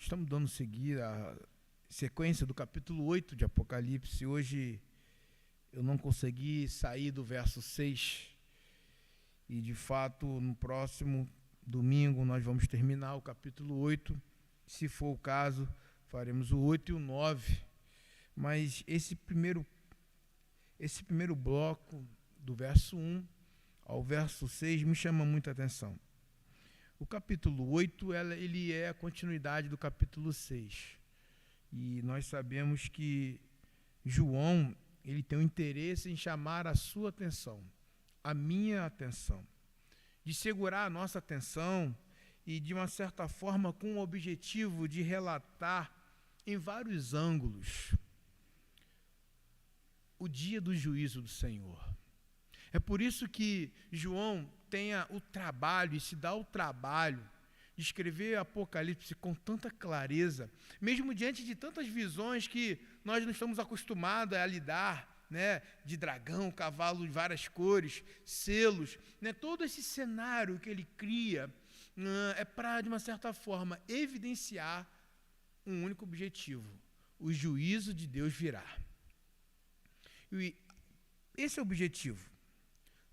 Estamos dando seguir a sequência do capítulo 8 de Apocalipse. Hoje eu não consegui sair do verso 6. E, de fato, no próximo domingo nós vamos terminar o capítulo 8. Se for o caso, faremos o 8 e o 9. Mas esse primeiro bloco, do verso 1 ao verso 6, me chama muita atenção. O capítulo 8 ele é a continuidade do capítulo 6. E nós sabemos que João ele tem um interesse em chamar a sua atenção, a minha atenção, de segurar a nossa atenção e, de uma certa forma, com o objetivo de relatar em vários ângulos o dia do juízo do Senhor. É por isso que João tenha o trabalho e se dá o trabalho de escrever Apocalipse com tanta clareza, mesmo diante de tantas visões que nós não estamos acostumados a lidar, né, de dragão, cavalo de várias cores, selos, né, todo esse cenário que ele cria é para, de uma certa forma, evidenciar um único objetivo: o juízo de Deus virá. E esse é o objetivo,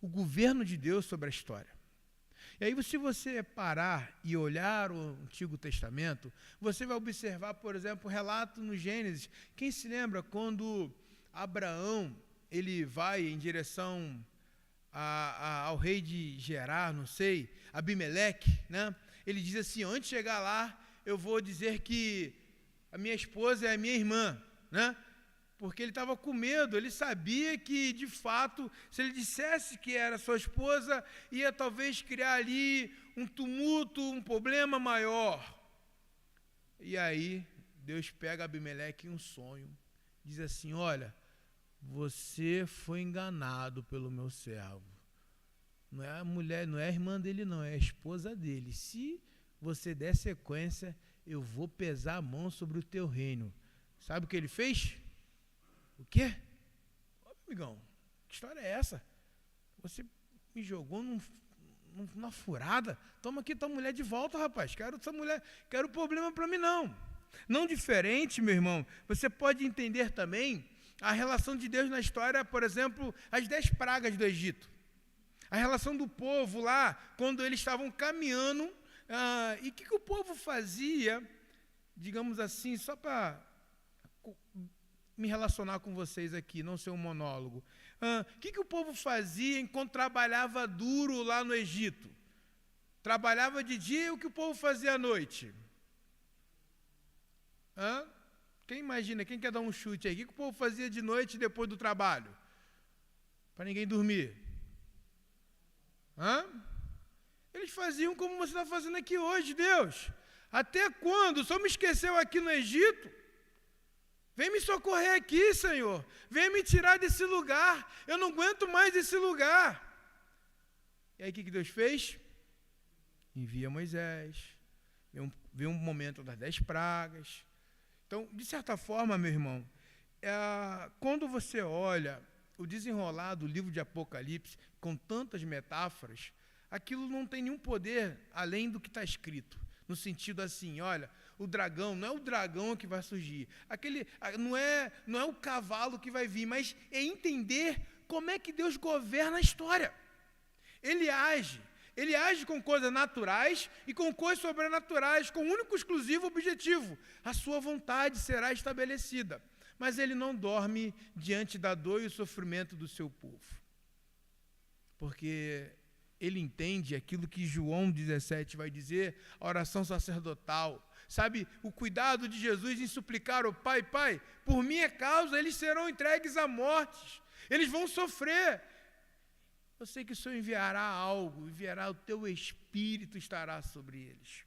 o governo de Deus sobre a história. E aí, se você parar e olhar o Antigo Testamento, você vai observar, por exemplo, o relato no Gênesis. Quem se lembra quando Abraão ele vai em direção ao rei de Gerar, não sei, Abimeleque, né? Ele diz assim: antes de chegar lá, eu vou dizer que a minha esposa é a minha irmã, né? Porque ele estava com medo, ele sabia que, de fato, se ele dissesse que era sua esposa, ia talvez criar ali um tumulto, um problema maior. E aí, Deus pega Abimeleque em um sonho, diz assim: olha, você foi enganado pelo meu servo. Não é a mulher, não é a irmã dele não, é a esposa dele. Se você der sequência, eu vou pesar a mão sobre o teu reino. Sabe o que ele fez? O quê? Ô, amigão, que história é essa? Você me jogou numa furada? Toma aqui tua mulher de volta, rapaz. Quero essa mulher, quero problema para mim não. Não diferente, meu irmão, você pode entender também a relação de Deus na história, por exemplo, as 10 pragas do Egito. A relação do povo lá, quando eles estavam caminhando, e o que o povo fazia, digamos assim, só para me relacionar com vocês aqui, não ser um monólogo. O que o povo fazia enquanto trabalhava duro lá no Egito? Trabalhava de dia e o que o povo fazia à noite? Quem imagina, quem quer dar um chute aí? O que o povo fazia de noite depois do trabalho? Para ninguém dormir. Eles faziam como você está fazendo aqui hoje, Deus. Até quando? Só me esqueceu aqui no Egito? Vem me socorrer aqui, Senhor. Vem me tirar desse lugar. Eu não aguento mais esse lugar. E aí o que Deus fez? Envia Moisés. Vem um momento das 10 pragas. Então, de certa forma, meu irmão, quando você olha o desenrolar do livro de Apocalipse, com tantas metáforas, aquilo não tem nenhum poder além do que está escrito. No sentido assim, olha, o dragão, não é o dragão que vai surgir, não é o cavalo que vai vir, mas é entender como é que Deus governa a história. Ele age com coisas naturais e com coisas sobrenaturais, com um único exclusivo objetivo: a sua vontade será estabelecida. Mas ele não dorme diante da dor e o sofrimento do seu povo, porque ele entende aquilo que João 17 vai dizer, a oração sacerdotal. Sabe, o cuidado de Jesus em suplicar ao Pai: Pai, por minha causa eles serão entregues à morte, eles vão sofrer. Eu sei que o Senhor enviará algo, enviará o teu Espírito, estará sobre eles.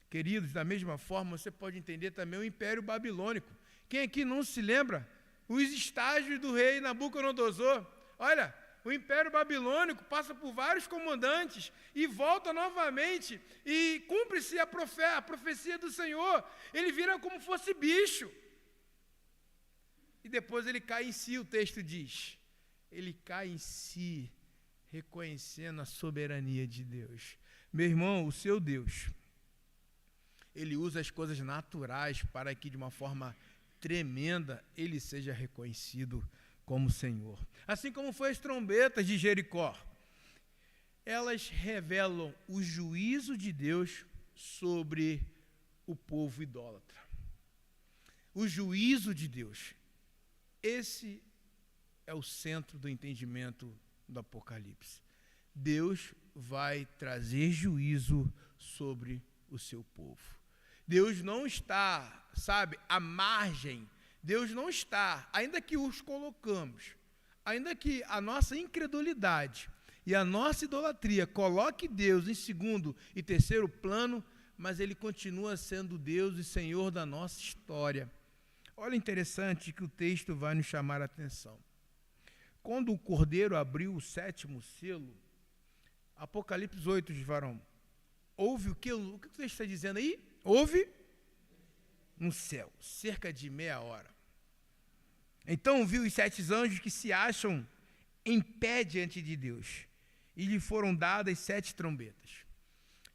Queridos, da mesma forma, você pode entender também o Império Babilônico. Quem aqui não se lembra? Os estágios do rei Nabucodonosor. Olha, o Império Babilônico passa por vários comandantes e volta novamente e cumpre-se a profecia do Senhor. Ele vira como fosse bicho. E depois ele cai em si, o texto diz. Ele cai em si, reconhecendo a soberania de Deus. Meu irmão, o seu Deus, ele usa as coisas naturais para que, de uma forma tremenda, ele seja reconhecido como Senhor. Assim como foi as trombetas de Jericó. Elas revelam o juízo de Deus sobre o povo idólatra. O juízo de Deus. Esse é o centro do entendimento do Apocalipse. Deus vai trazer juízo sobre o seu povo. Deus não está, à margem. Deus não está, ainda que os colocamos, ainda que a nossa incredulidade e a nossa idolatria coloque Deus em segundo e terceiro plano, mas Ele continua sendo Deus e Senhor da nossa história. Olha, interessante que o texto vai nos chamar a atenção. Quando o Cordeiro abriu o 7º selo, Apocalipse 8, varão, houve o que? O que o texto está dizendo aí? Houve no céu, cerca de meia hora. Então viu os 7 anjos que se acham em pé diante de Deus, e lhe foram dadas 7 trombetas.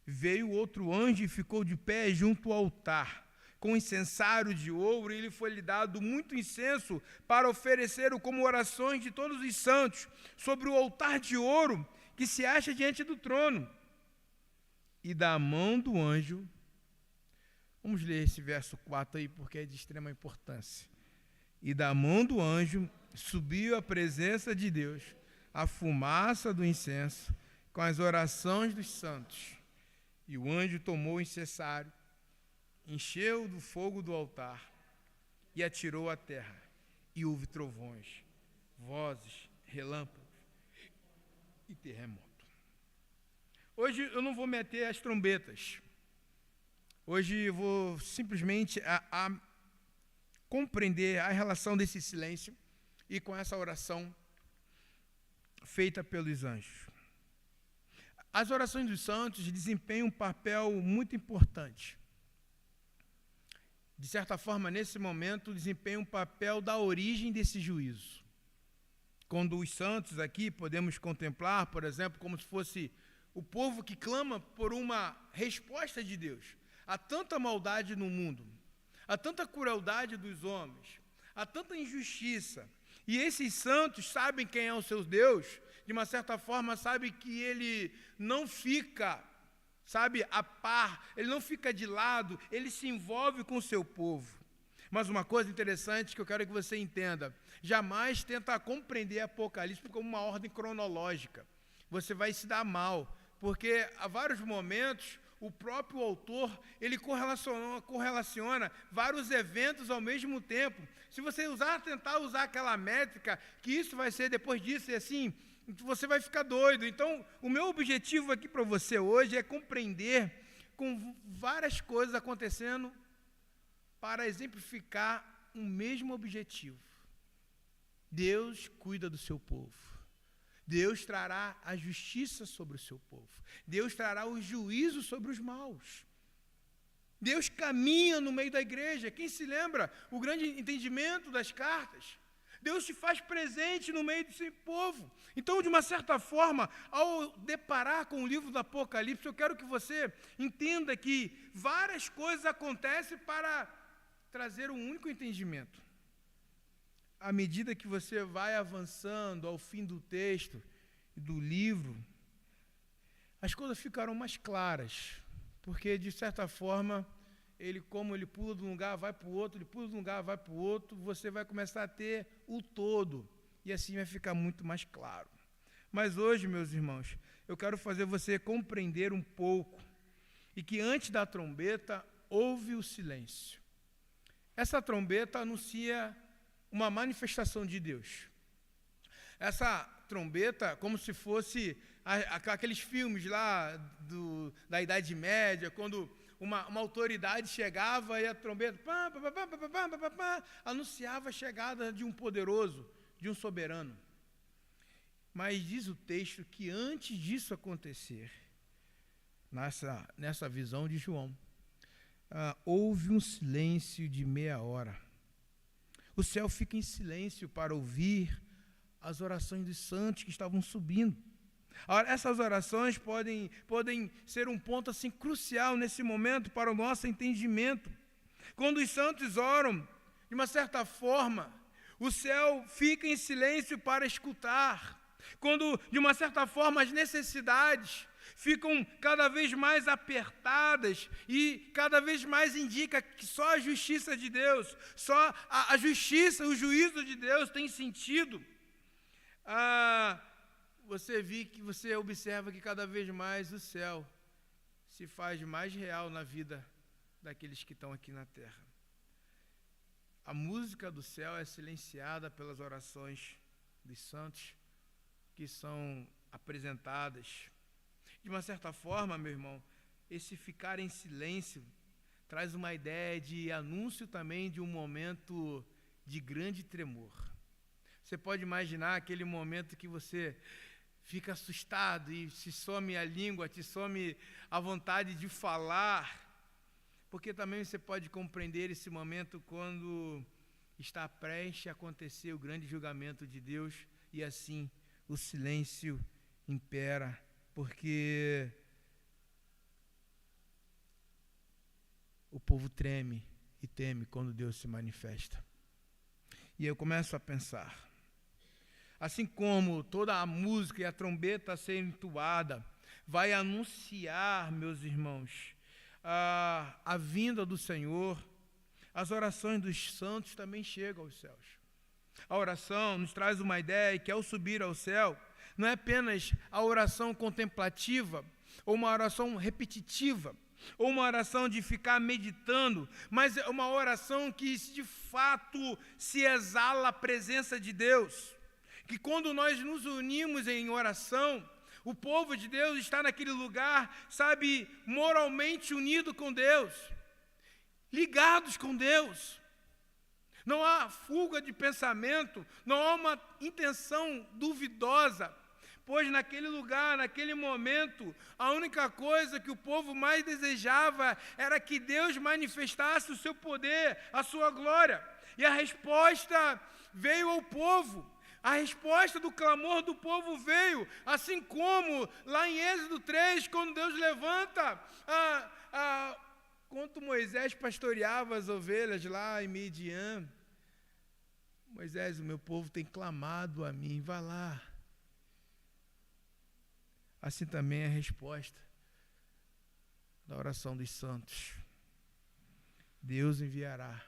Veio outro anjo e ficou de pé junto ao altar, com incensário de ouro, e lhe foi dado muito incenso para oferecer como orações de todos os santos sobre o altar de ouro que se acha diante do trono. E da mão do anjo, vamos ler esse verso 4 aí, porque é de extrema importância. E da mão do anjo subiu à presença de Deus a fumaça do incenso com as orações dos santos. E o anjo tomou o incensário, encheu do fogo do altar e atirou à terra. E houve trovões, vozes, relâmpagos e terremoto. Hoje eu não vou meter as trombetas. Hoje eu vou simplesmente compreender a relação desse silêncio e com essa oração feita pelos anjos. As orações dos santos desempenham um papel muito importante. De certa forma, nesse momento, desempenham um papel da origem desse juízo. Quando os santos aqui podemos contemplar, por exemplo, como se fosse o povo que clama por uma resposta de Deus. Há tanta maldade no mundo, há tanta crueldade dos homens, há tanta injustiça. E esses santos sabem quem é o seu Deus, de uma certa forma sabem que Ele não fica, a par, Ele não fica de lado, Ele se envolve com o seu povo. Mas uma coisa interessante que eu quero que você entenda, jamais tenta compreender Apocalipse como uma ordem cronológica. Você vai se dar mal, porque há vários momentos o próprio autor, ele correlaciona vários eventos ao mesmo tempo. Se você tentar usar aquela métrica, que isso vai ser depois disso e assim, você vai ficar doido. Então, o meu objetivo aqui para você hoje é compreender com várias coisas acontecendo para exemplificar um mesmo objetivo. Deus cuida do seu povo. Deus trará a justiça sobre o seu povo. Deus trará o juízo sobre os maus. Deus caminha no meio da igreja. Quem se lembra? O grande entendimento das cartas. Deus se faz presente no meio do seu povo. Então, de uma certa forma, ao deparar com o livro do Apocalipse, eu quero que você entenda que várias coisas acontecem para trazer um único entendimento. À medida que você vai avançando ao fim do texto e do livro, as coisas ficarão mais claras, porque, de certa forma, como ele pula de um lugar, vai para o outro, ele pula de um lugar, vai para o outro, você vai começar a ter o todo, e assim vai ficar muito mais claro. Mas hoje, meus irmãos, eu quero fazer você compreender um pouco, e que antes da trombeta, houve o silêncio. Essa trombeta anuncia uma manifestação de Deus. Essa trombeta, como se fosse aqueles filmes lá da Idade Média, quando uma autoridade chegava e a trombeta anunciava a chegada de um poderoso, de um soberano. Mas diz o texto que antes disso acontecer, nessa visão de João, houve um silêncio de meia hora. O céu fica em silêncio para ouvir as orações dos santos que estavam subindo. Essas orações podem ser um ponto assim crucial nesse momento para o nosso entendimento. Quando os santos oram, de uma certa forma, o céu fica em silêncio para escutar. Quando, de uma certa forma, as necessidades ficam cada vez mais apertadas e cada vez mais indica que só a justiça de Deus, só a justiça, o juízo de Deus tem sentido. Você observa que cada vez mais o céu se faz mais real na vida daqueles que estão aqui na terra. A música do céu é silenciada pelas orações dos santos que são apresentadas. De uma certa forma, meu irmão, esse ficar em silêncio traz uma ideia de anúncio também de um momento de grande tremor. Você pode imaginar aquele momento que você fica assustado e se some a língua, te some a vontade de falar, porque também você pode compreender esse momento quando está prestes a acontecer o grande julgamento de Deus e assim o silêncio impera, porque o povo treme e teme quando Deus se manifesta. E eu começo a pensar, assim como toda a música e a trombeta sendo entoada vai anunciar, meus irmãos, a vinda do Senhor, as orações dos santos também chegam aos céus. A oração nos traz uma ideia que ao subir ao céu, não é apenas a oração contemplativa, ou uma oração repetitiva, ou uma oração de ficar meditando, mas é uma oração que de fato se exala a presença de Deus. Que quando nós nos unimos em oração, o povo de Deus está naquele lugar, sabe, moralmente unido com Deus, ligados com Deus. Não há fuga de pensamento, não há uma intenção duvidosa, pois naquele lugar, naquele momento, a única coisa que o povo mais desejava era que Deus manifestasse o seu poder, a sua glória. E a resposta veio ao povo. A resposta do clamor do povo veio, assim como lá em Êxodo 3, quando Deus levanta, quando Moisés pastoreava as ovelhas lá em Midian, Moisés, o meu povo tem clamado a mim, vá lá. Assim também é a resposta da oração dos santos. Deus enviará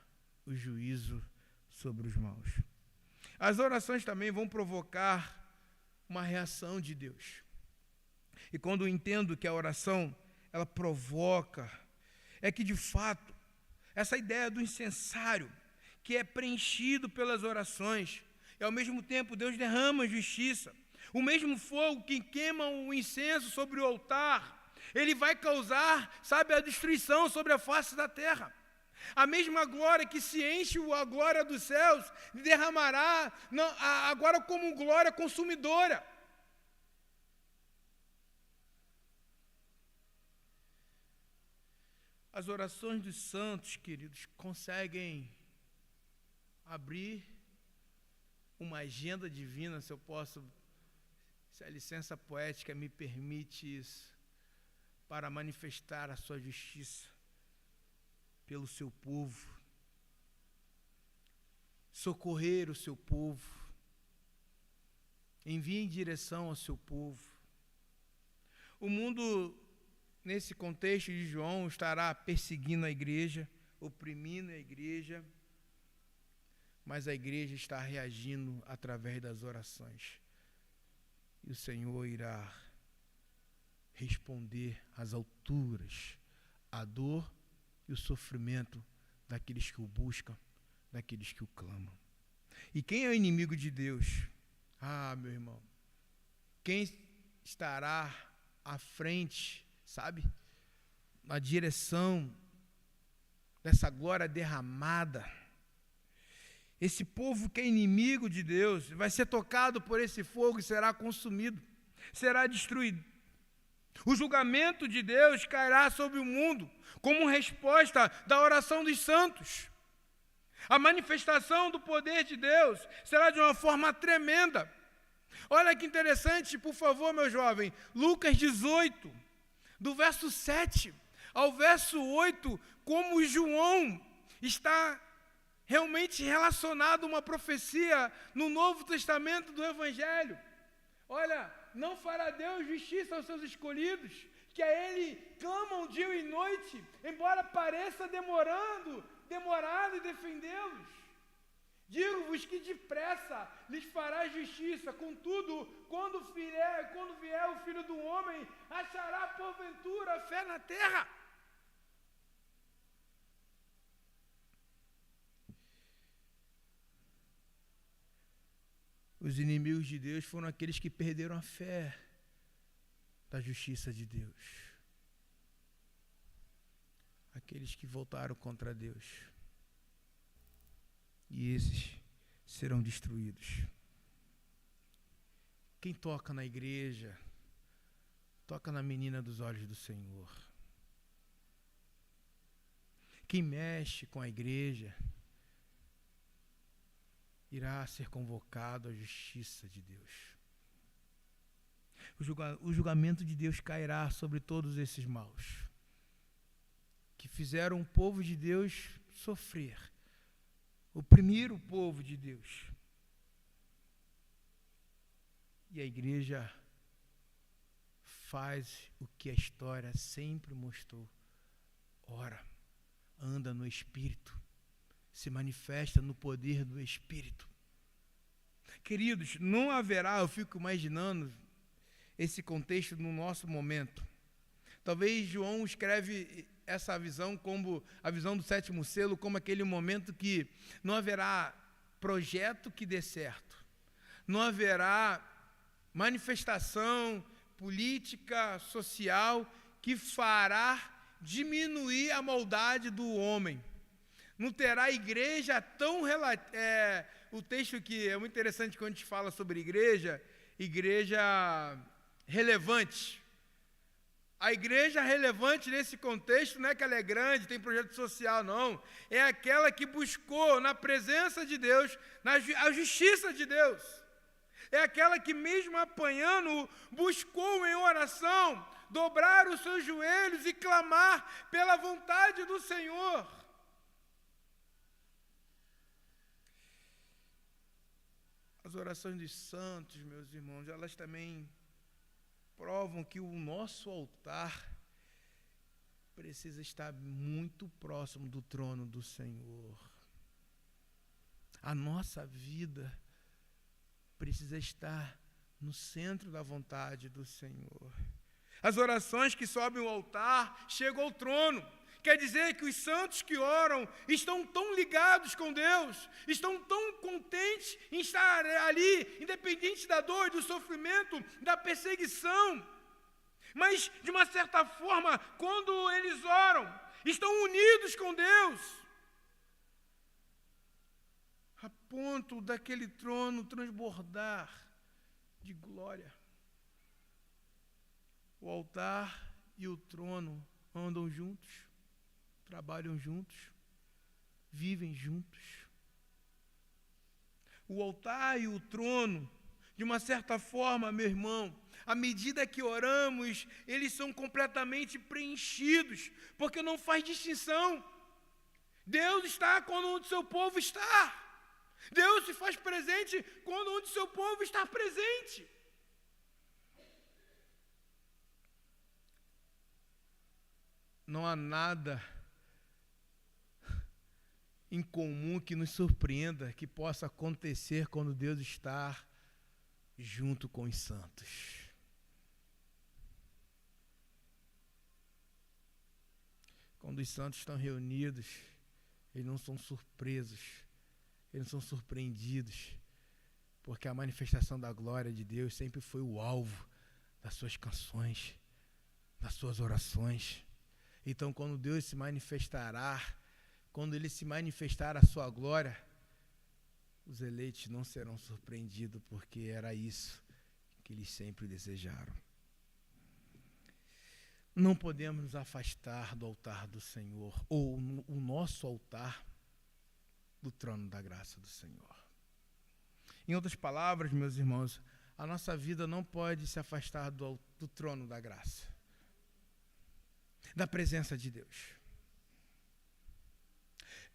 o juízo sobre os maus. As orações também vão provocar uma reação de Deus. E quando eu entendo que a oração, ela provoca, é que de fato, essa ideia do incensário, que é preenchido pelas orações, e ao mesmo tempo Deus derrama justiça. O mesmo fogo que queima o incenso sobre o altar, ele vai causar, sabe, a destruição sobre a face da terra. A mesma glória que se enche a glória dos céus, derramará agora como glória consumidora. As orações dos santos, queridos, conseguem abrir uma agenda divina, se a licença poética me permite isso, para manifestar a sua justiça pelo seu povo, socorrer o seu povo, envie em direção ao seu povo. O mundo, nesse contexto de João, estará perseguindo a igreja, oprimindo a igreja, mas a igreja está reagindo através das orações. E o Senhor irá responder às alturas a dor e o sofrimento daqueles que o buscam, daqueles que o clamam. E quem é o inimigo de Deus? Meu irmão, quem estará à frente, sabe, na direção dessa glória derramada? Esse povo que é inimigo de Deus vai ser tocado por esse fogo e será consumido, será destruído. O julgamento de Deus cairá sobre o mundo como resposta da oração dos santos. A manifestação do poder de Deus será de uma forma tremenda. Olha que interessante, por favor, meu jovem, Lucas 18, do verso 7 ao verso 8, como João está realmente relacionado a uma profecia no Novo Testamento do Evangelho. Olha, não fará Deus justiça aos seus escolhidos, que a Ele clamam dia e noite, embora pareça demorado em defendê-los. Digo-vos que depressa lhes fará justiça, contudo, quando vier o Filho do Homem, achará porventura fé na terra? Os inimigos de Deus foram aqueles que perderam a fé da justiça de Deus. Aqueles que voltaram contra Deus. E esses serão destruídos. Quem toca na igreja, toca na menina dos olhos do Senhor. Quem mexe com a igreja, irá ser convocado à justiça de Deus. O julgamento de Deus cairá sobre todos esses maus, que fizeram o povo de Deus sofrer, oprimir o povo de Deus. E a igreja faz o que a história sempre mostrou. Ora, anda no Espírito, se manifesta no poder do Espírito. Queridos, não haverá, eu fico imaginando esse contexto no nosso momento. Talvez João escreve essa visão como a visão do sétimo selo, como aquele momento que não haverá projeto que dê certo, não haverá manifestação política, social, que fará diminuir a maldade do homem. Não terá igreja tão... o texto que é muito interessante quando a gente fala sobre igreja relevante. A igreja relevante nesse contexto não é que ela é grande, tem projeto social, não. É aquela que buscou na presença de Deus, a justiça de Deus. É aquela que mesmo apanhando, buscou em oração, dobrar os seus joelhos e clamar pela vontade do Senhor. As orações dos santos, meus irmãos, elas também provam que o nosso altar precisa estar muito próximo do trono do Senhor. A nossa vida precisa estar no centro da vontade do Senhor. As orações que sobem ao altar chegam ao trono. Quer dizer que os santos que oram estão tão ligados com Deus, estão tão contentes em estar ali, independente da dor, do sofrimento, da perseguição. Mas, de uma certa forma, quando eles oram, estão unidos com Deus, a ponto daquele trono transbordar de glória. O altar e o trono andam juntos, trabalham juntos, vivem juntos. O altar e o trono, de uma certa forma, meu irmão, à medida que oramos, eles são completamente preenchidos, porque não faz distinção. Deus está quando onde seu povo está. Deus se faz presente quando onde seu povo está presente. Não há nada em comum que nos surpreenda, que possa acontecer quando Deus está junto com os santos. Quando os santos estão reunidos, eles não são surpresos, eles não são surpreendidos, porque a manifestação da glória de Deus sempre foi o alvo das suas canções, das suas orações. Então, quando Deus se manifestará, quando Ele se manifestar a sua glória, os eleitos não serão surpreendidos, porque era isso que eles sempre desejaram. Não podemos nos afastar do altar do Senhor, ou o nosso altar, do trono da graça do Senhor. Em outras palavras, meus irmãos, a nossa vida não pode se afastar do trono da graça, da presença de Deus.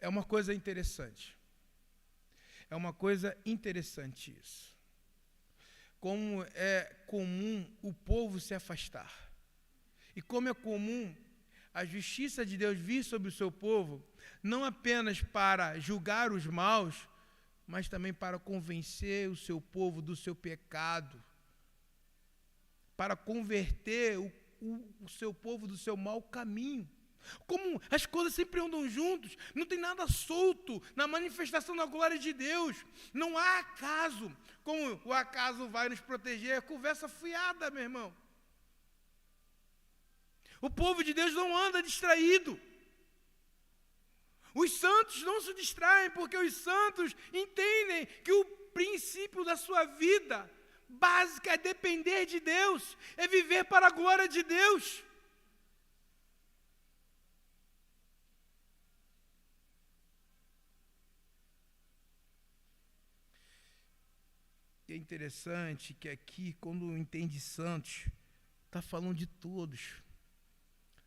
É uma coisa interessante. É uma coisa interessante isso. Como é comum o povo se afastar. E como é comum a justiça de Deus vir sobre o seu povo, não apenas para julgar os maus, mas também para convencer o seu povo do seu pecado, para converter o seu povo do seu mau caminho. Como as coisas sempre andam juntos, não tem nada solto na manifestação da glória de Deus, não há acaso. Como o acaso vai nos proteger? É conversa fiada, meu irmão. O povo de Deus não anda distraído. Os santos não se distraem, porque os santos entendem que o princípio da sua vida básica é depender de Deus, é viver para a glória de Deus. E é interessante que aqui, quando entende santos, está falando de todos.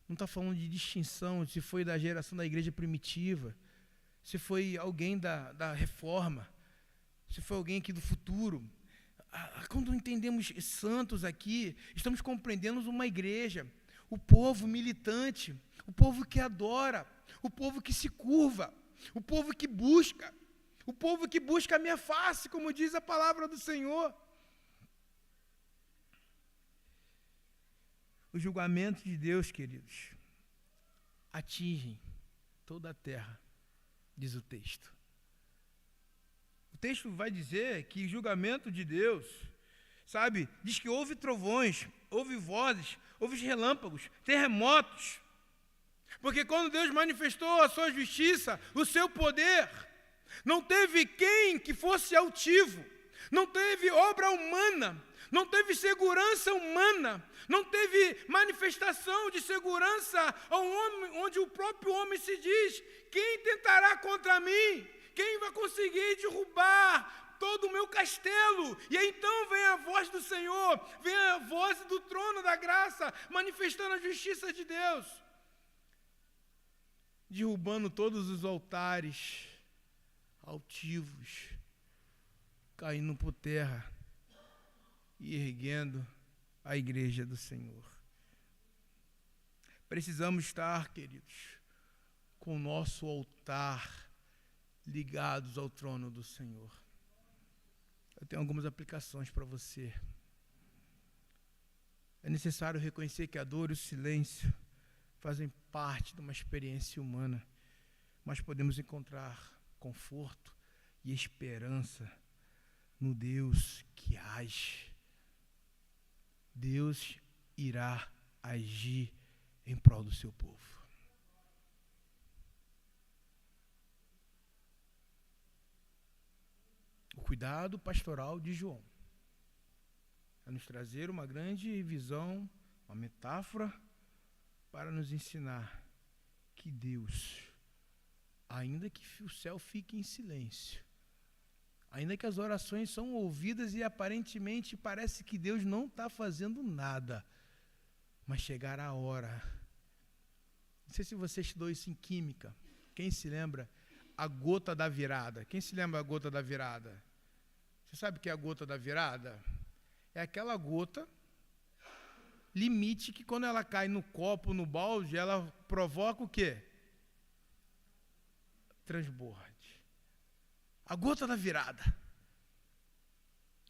Não está falando de distinção, se foi da geração da igreja primitiva, se foi alguém da reforma, se foi alguém aqui do futuro. Quando entendemos santos aqui, estamos compreendendo uma igreja, o povo militante, o povo que adora, o povo que se curva, o povo que busca, a minha face, como diz a palavra do Senhor. Os julgamentos de Deus, queridos, atingem toda a terra, diz o texto. O texto vai dizer que o julgamento de Deus, sabe, diz que houve trovões, houve vozes, houve relâmpagos, terremotos. Porque quando Deus manifestou a sua justiça, o seu poder, não teve quem que fosse altivo, não teve obra humana, não teve segurança humana, não teve manifestação de segurança ao homem, onde o próprio homem se diz: quem tentará contra mim? Quem vai conseguir derrubar todo o meu castelo? E aí então vem a voz do Senhor, vem a voz do trono da graça, manifestando a justiça de Deus, derrubando todos os altares altivos, caindo por terra e erguendo a igreja do Senhor. Precisamos estar, queridos, com o nosso altar ligados ao trono do Senhor. Eu tenho algumas aplicações para você. É necessário reconhecer que a dor e o silêncio fazem parte de uma experiência humana, mas podemos encontrar conforto e esperança no Deus que age. Deus irá agir em prol do seu povo. O cuidado pastoral de João é nos trazer uma grande visão, uma metáfora, para nos ensinar que Deus, ainda que o céu fique em silêncio, ainda que as orações são ouvidas e aparentemente parece que Deus não está fazendo nada, mas chegará a hora. Não sei se você estudou isso em química. Quem se lembra? A gota da virada. Quem se lembra da gota da virada? Você sabe o que é a gota da virada? É aquela gota limite que quando ela cai no copo, no balde, ela provoca o quê? Transborde. A gota da virada.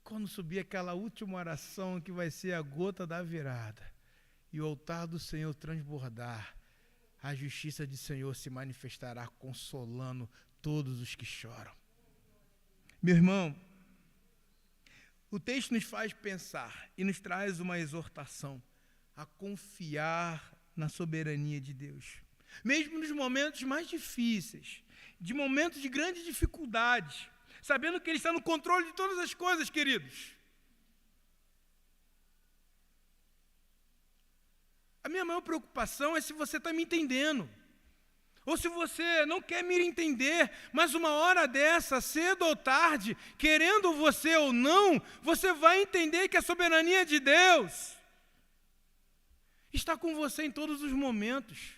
Quando subir aquela última oração que vai ser a gota da virada e o altar do Senhor transbordar, a justiça do Senhor se manifestará consolando todos os que choram. Meu irmão, o texto nos faz pensar e nos traz uma exortação a confiar na soberania de Deus. Mesmo nos momentos mais difíceis, de momentos de grande dificuldade, sabendo que Ele está no controle de todas as coisas, queridos. A minha maior preocupação é se você está me entendendo. Ou se você não quer me entender, mas uma hora dessa, cedo ou tarde, querendo você ou não, você vai entender que a soberania de Deus está com você em todos os momentos.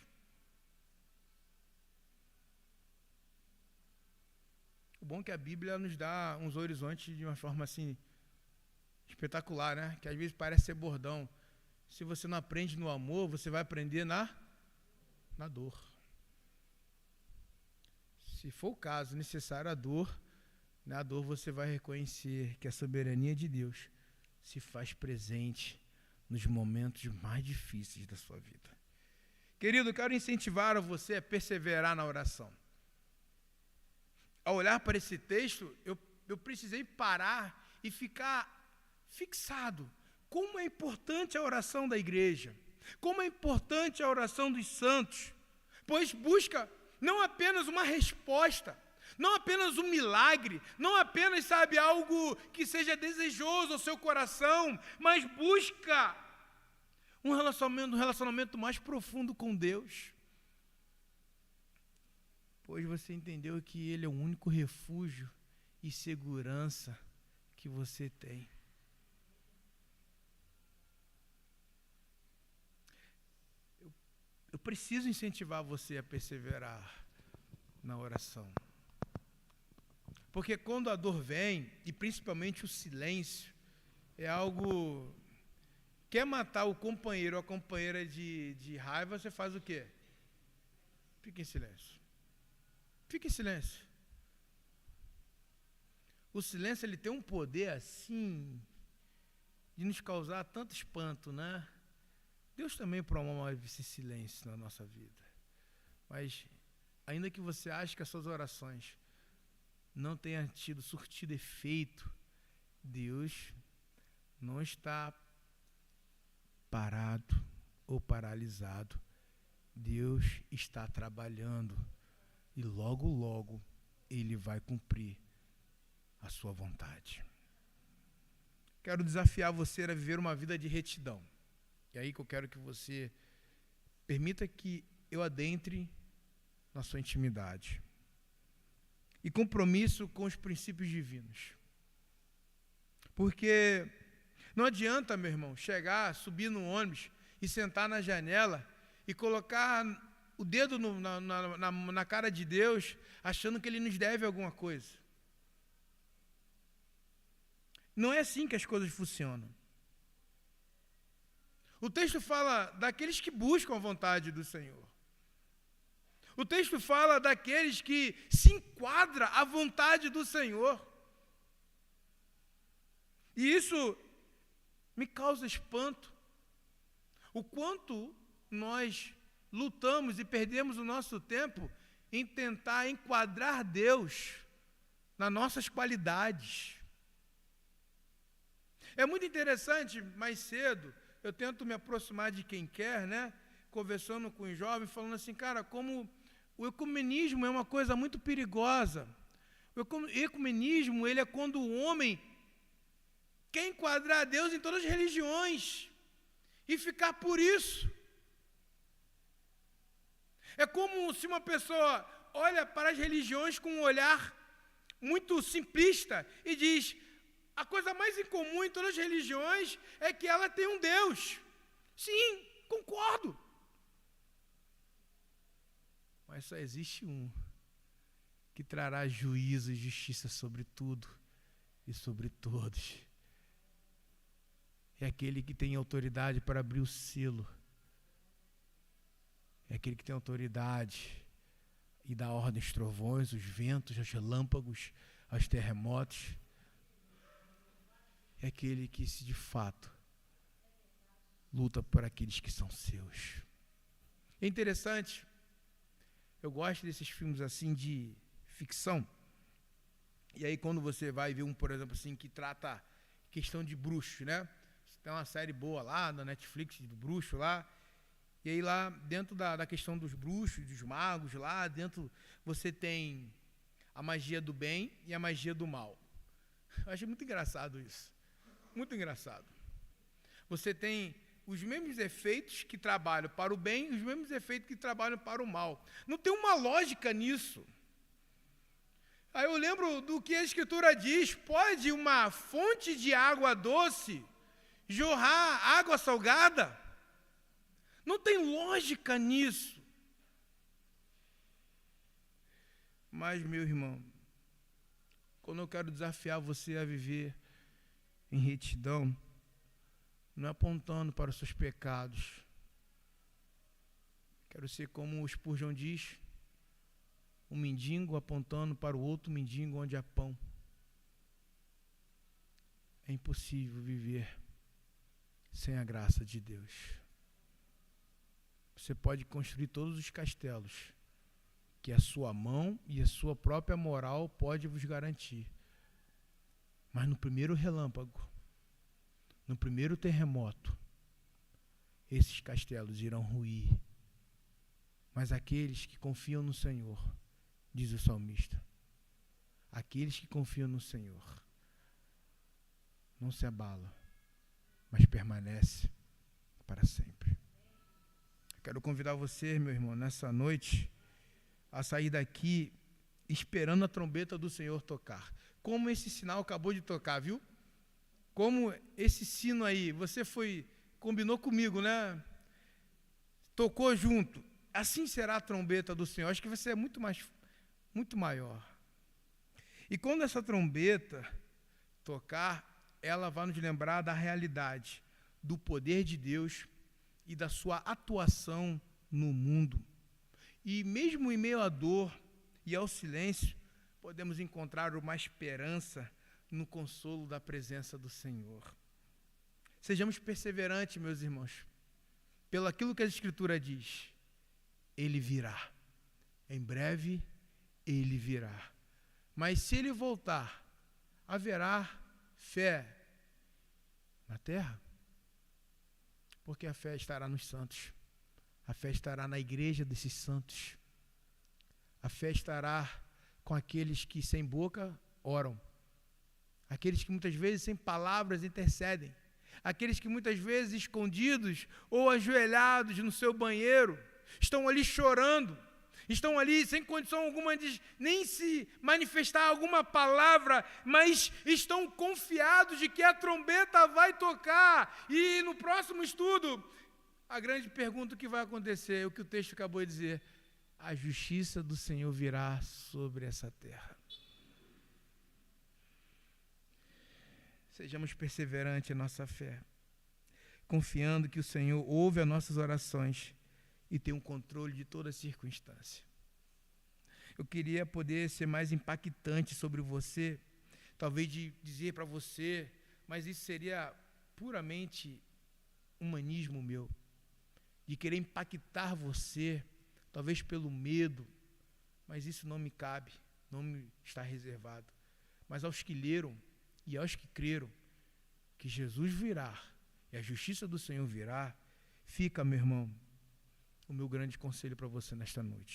O bom é que a Bíblia nos dá uns horizontes de uma forma assim espetacular, né? Que às vezes parece ser bordão. Se você não aprende no amor, você vai aprender na dor. Se for o caso, necessário a dor, na dor você vai reconhecer que a soberania de Deus se faz presente nos momentos mais difíceis da sua vida. Querido, eu quero incentivar você a perseverar na oração. Ao olhar para esse texto, eu precisei parar e ficar fixado. Como é importante a oração da igreja. Como é importante a oração dos santos. Pois busca não apenas uma resposta, não apenas um milagre, não apenas, algo que seja desejoso ao seu coração, mas busca um relacionamento mais profundo com Deus. Pois você entendeu que Ele é o único refúgio e segurança que você tem. Eu preciso incentivar você a perseverar na oração. Porque quando a dor vem, e principalmente o silêncio, é algo... Quer matar o companheiro ou a companheira de raiva, você faz o quê? Fica em silêncio. Fica em silêncio. O silêncio, ele tem um poder assim, de nos causar tanto espanto, né? Deus também promove esse silêncio na nossa vida. Mas, ainda que você ache que as suas orações não tenham surtido efeito, Deus não está parado ou paralisado. Deus está trabalhando e logo, logo, Ele vai cumprir a sua vontade. Quero desafiar você a viver uma vida de retidão. É aí que eu quero que você permita que eu adentre na sua intimidade. E compromisso com os princípios divinos. Porque não adianta, meu irmão, subir no ônibus e sentar na janela e colocar o dedo na cara de Deus, achando que Ele nos deve alguma coisa. Não é assim que as coisas funcionam. O texto fala daqueles que buscam a vontade do Senhor. O texto fala daqueles que se enquadram à vontade do Senhor. E isso me causa espanto. O quanto nós lutamos e perdemos o nosso tempo em tentar enquadrar Deus nas nossas qualidades. É muito interessante, mais cedo, eu tento me aproximar de quem quer, né? Conversando com os jovens, falando assim, cara, como o ecumenismo é uma coisa muito perigosa. O ecumenismo, ele é quando o homem quer enquadrar Deus em todas as religiões e ficar por isso. É como se uma pessoa olha para as religiões com um olhar muito simplista e diz: a coisa mais incomum em todas as religiões é que ela tem um Deus. Sim, concordo. Mas só existe um que trará juízo e justiça sobre tudo e sobre todos. É aquele que tem autoridade para abrir o selo. É aquele que tem autoridade e dá ordem aos trovões, os ventos, aos relâmpagos, aos terremotos. É aquele que, de fato, luta por aqueles que são seus. É interessante, eu gosto desses filmes assim de ficção. E aí quando você vai ver por exemplo, assim, que trata questão de bruxos, né? Tem uma série boa lá na Netflix, do bruxo lá. E aí lá dentro da questão dos bruxos, dos magos, lá dentro você tem a magia do bem e a magia do mal. Eu acho muito engraçado isso. Muito engraçado. Você tem os mesmos efeitos que trabalham para o bem e os mesmos efeitos que trabalham para o mal. Não tem uma lógica nisso. Aí eu lembro do que a Escritura diz: pode uma fonte de água doce jorrar água salgada? Não tem lógica nisso. Mas, meu irmão, quando eu quero desafiar você a viver em retidão, não é apontando para os seus pecados. Quero ser como o Spurgeon diz, um mendigo apontando para o outro mendigo onde há pão. É impossível viver sem a graça de Deus. Você pode construir todos os castelos que a sua mão e a sua própria moral pode vos garantir. Mas no primeiro relâmpago, no primeiro terremoto, esses castelos irão ruir. Mas aqueles que confiam no Senhor, diz o salmista, aqueles que confiam no Senhor, não se abalam, mas permanece para sempre. Quero convidar você, meu irmão, nessa noite, a sair daqui esperando a trombeta do Senhor tocar. Como esse sinal acabou de tocar, viu? Como esse sino aí, combinou comigo, né? Tocou junto. Assim será a trombeta do Senhor. Acho que vai ser muito maior. E quando essa trombeta tocar, ela vai nos lembrar da realidade, do poder de Deus e da sua atuação no mundo. E mesmo em meio à dor e ao silêncio, podemos encontrar uma esperança no consolo da presença do Senhor. Sejamos perseverantes, meus irmãos, pelo aquilo que a Escritura diz. Ele virá. Em breve, Ele virá. Mas se Ele voltar, haverá fé na terra? Porque a fé estará nos santos. A fé estará na igreja desses santos. A fé estará com aqueles que sem boca oram. Aqueles que muitas vezes sem palavras intercedem. Aqueles que muitas vezes escondidos ou ajoelhados no seu banheiro, estão ali chorando, estão ali sem condição alguma de nem se manifestar alguma palavra, mas estão confiados de que a trombeta vai tocar. E no próximo estudo, a grande pergunta que vai acontecer é o que o texto acabou de dizer: a justiça do Senhor virá sobre essa terra. Sejamos perseverantes em nossa fé, confiando que o Senhor ouve as nossas orações e tem um controle de toda circunstância. Eu queria poder ser mais impactante sobre você, talvez de dizer para você, mas isso seria puramente humanismo meu, de querer impactar você, talvez pelo medo, mas isso não me cabe, não me está reservado. Mas aos que leram e aos que creram que Jesus virá e a justiça do Senhor virá, fica, meu irmão, o meu grande conselho para você nesta noite.